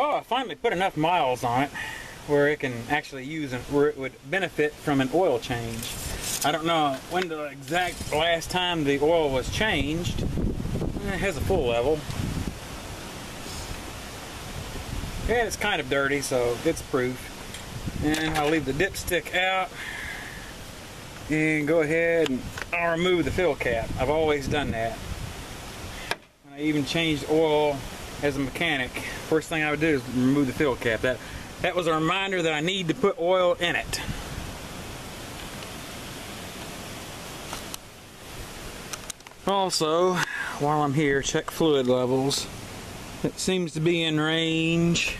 Oh, I finally put enough miles on it where it can actually use where it would benefit from an oil change. I don't know when the exact last time the oil was changed. It has a full level. Yeah, it's kind of dirty, so it's proof. And I'll leave the dipstick out and go ahead and I'll remove the fill cap. I've always done that. And I even changed oil as a mechanic. First thing I would do is remove the fill cap. That was a reminder that I need to put oil in it. Also, while I'm here, check fluid levels. It seems to be in range.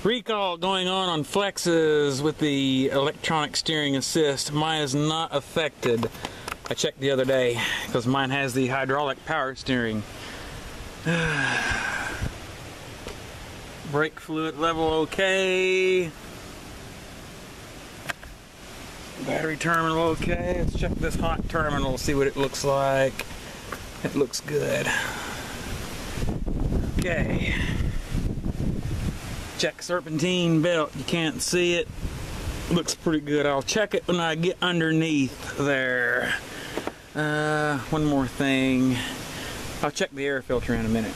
Recall going on flexes with the electronic steering assist. Mine is not affected. I checked the other day because mine has the hydraulic power steering. Brake fluid level okay. Battery terminal okay. Let's check this hot terminal, see what it looks like. It looks good. Okay. Check serpentine belt. You can't see it. Looks pretty good. I'll check it when I get underneath there. One more thing. I'll check the air filter in a minute.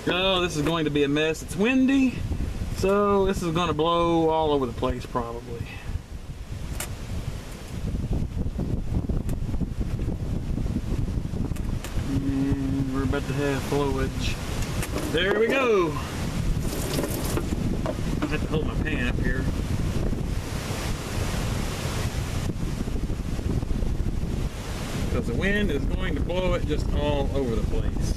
Oh, this is going to be a mess. It's windy, so this is going to blow all over the place probably. And we're about to have flowage. There we go. I have to hold my pan up here. Because the wind is going to blow it just all over the place.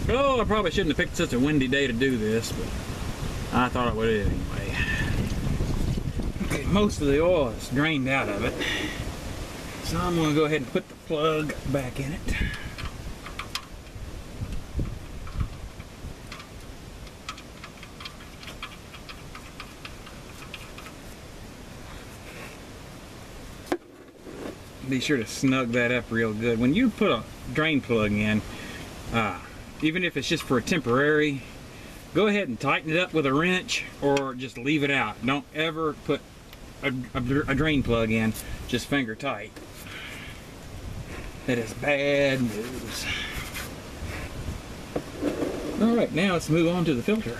Oh, I probably shouldn't have picked such a windy day to do this, but I thought I would anyway. Okay, most of the oil is drained out of it, so I'm going to go ahead and put the plug back in it. Be sure to snug that up real good. When you put a drain plug in, even if it's just for a temporary, go ahead and tighten it up with a wrench or just leave it out. Don't ever put a drain plug in just finger tight. That is bad news. Alright, now let's move on to the filter.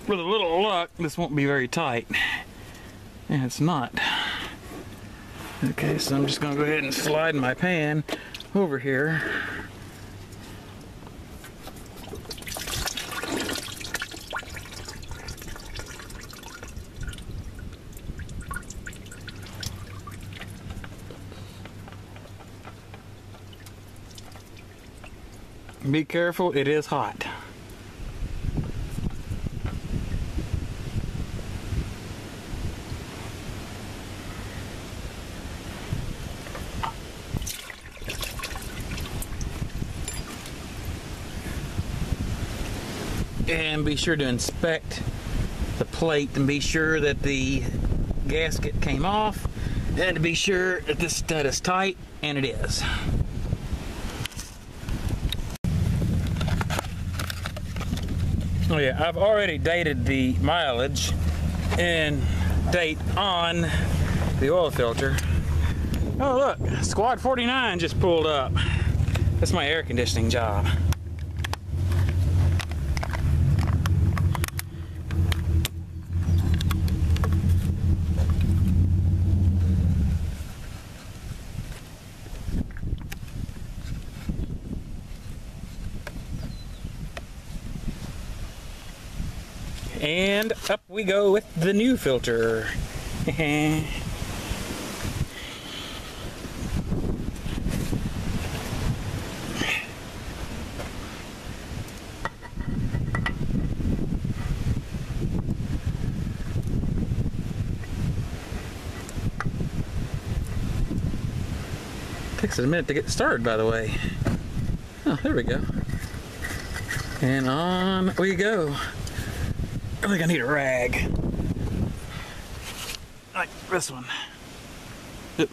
With a little luck, this won't be very tight. And it's not. Okay, so I'm just going to go ahead and slide my pan over here. Be careful, it is hot. And be sure to inspect the plate and be sure that the gasket came off, and to be sure that this stud is tight, and it is. Oh yeah, I've already dated the mileage and date on the oil filter. Oh look, Squad 49 just pulled up. That's my air conditioning job. And up we go with the new filter. Takes it a minute to get started, by the way. Oh, there we go. And on we go. I think I need a rag. Like this one. Yep.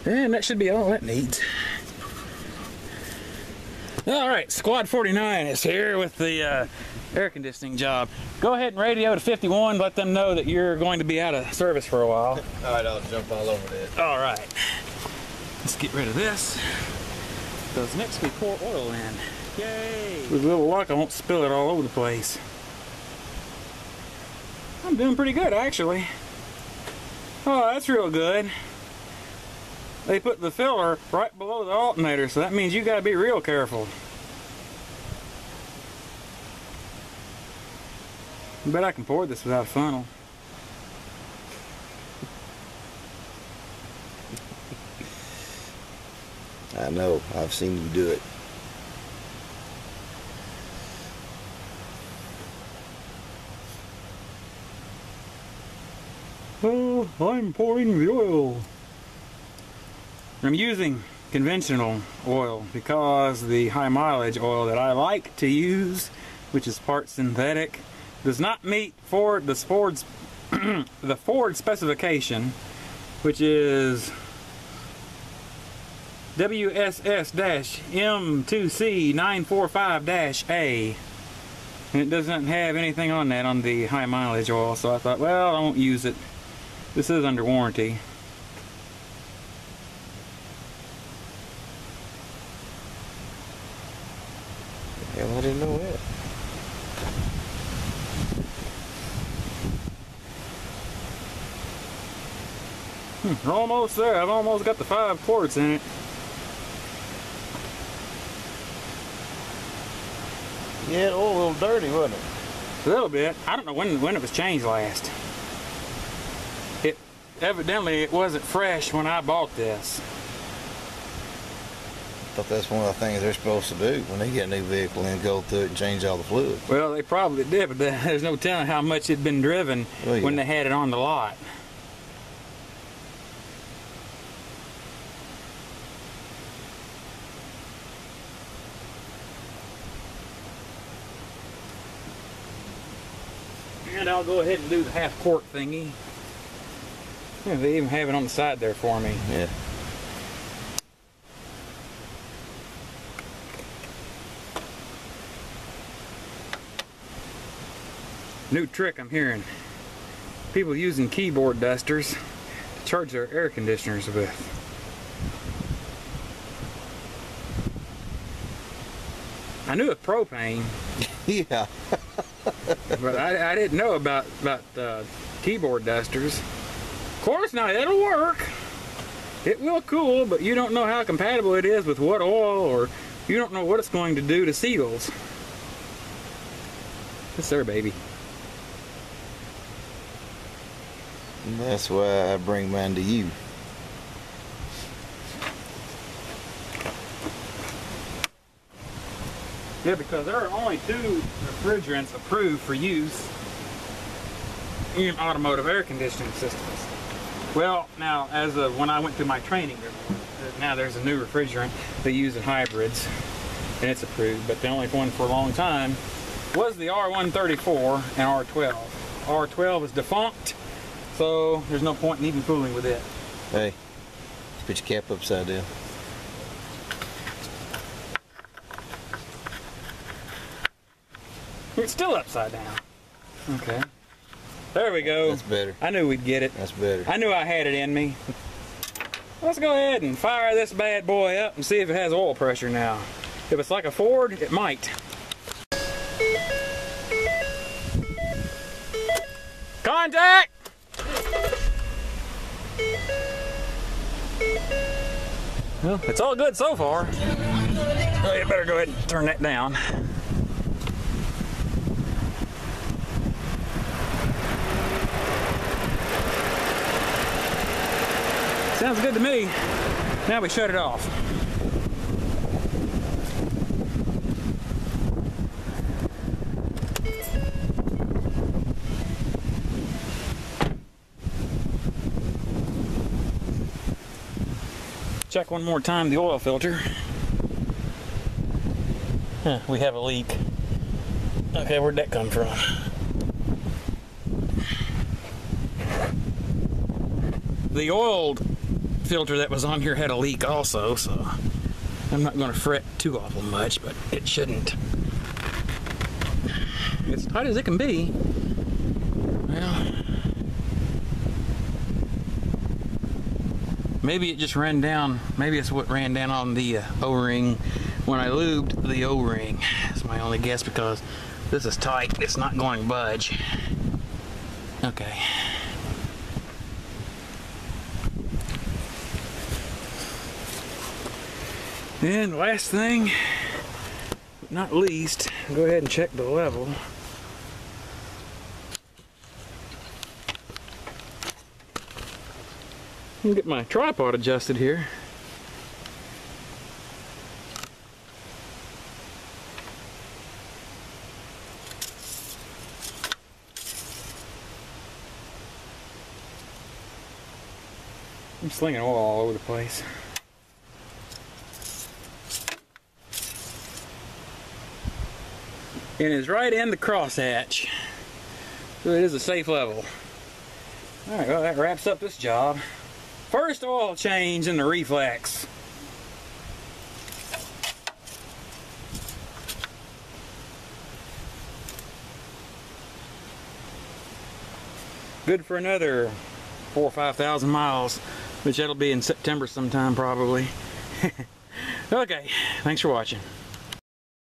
And that should be all that needs. Alright, Squad 49 is here with the air conditioning job. Go ahead and radio to 51, let them know that you're going to be out of service for a while. Alright, I'll jump all over that. Alright. Let's get rid of this. Because next we pour oil in. Yay! With a little luck, I won't spill it all over the place. I'm doing pretty good, actually. Oh, that's real good. They put the filler right below the alternator, so that means you gotta be real careful. I bet I can pour this without a funnel. I know, I've seen you do it. Well, I'm pouring the oil. I'm using conventional oil because the high mileage oil that I like to use, which is part synthetic, does not meet the Ford specification, which is WSS-M2C945-A, and it doesn't have anything on that on the high mileage oil, so I thought, well, I won't use it. This is under warranty. Hell, I didn't know that. We're almost there. I've almost got the 5 quarts in it. Yeah, the oil a little dirty, wasn't it? A little bit. I don't know when it was changed last. Evidently it wasn't fresh when I bought this. I thought that's one of the things they're supposed to do when they get a new vehicle and go through it and change all the fluid. Well, they probably did, but there's no telling how much it'd been driven when they had it on the lot. And I'll go ahead and do the half quart thingy. Yeah, they even have it on the side there for me. Yeah. New trick I'm hearing. People using keyboard dusters to charge their air conditioners with. I knew of propane. Yeah. But I didn't know about keyboard dusters. Of course, now it'll work. It will cool, but you don't know how compatible it is with what oil, or you don't know what it's going to do to seals. Yes, sir, baby. And that's why I bring mine to you. Yeah, because there are only 2 refrigerants approved for use in automotive air conditioning systems. Well, now, as of when I went through my training, now there's a new refrigerant they use in hybrids, and it's approved, but the only one for a long time was the R134 and R12. R12 is defunct, so there's no point in even fooling with it. Hey, put your cap upside down. It's still upside down. Okay. There we go. That's better. I knew we'd get it. That's better. I knew I had it in me. Let's go ahead and fire this bad boy up and see if it has oil pressure now. If it's like a Ford, it might. Contact! Well, it's all good so far. Oh, you better go ahead and turn that down. Sounds good to me. Now we shut it off. Check one more time the oil filter. We have a leak. Okay, where'd that come from? The oil filter that was on here had a leak also, so I'm not going to fret too awful much, but it shouldn't. It's tight as it can be. Well, maybe it just ran down. Maybe it's what ran down on the O-ring when I lubed the O-ring. That's my only guess, because this is tight. It's not going to budge. Okay. And last thing, but not least, go ahead and check the level. I'm gonna get my tripod adjusted here. I'm slinging oil all over the place. And it's right in the crosshatch, so it is a safe level. All right, well, that wraps up this job. First oil change in the Reflex. Good for another 4,000 or 5,000 miles, which that'll be in September sometime probably. Okay, thanks for watching.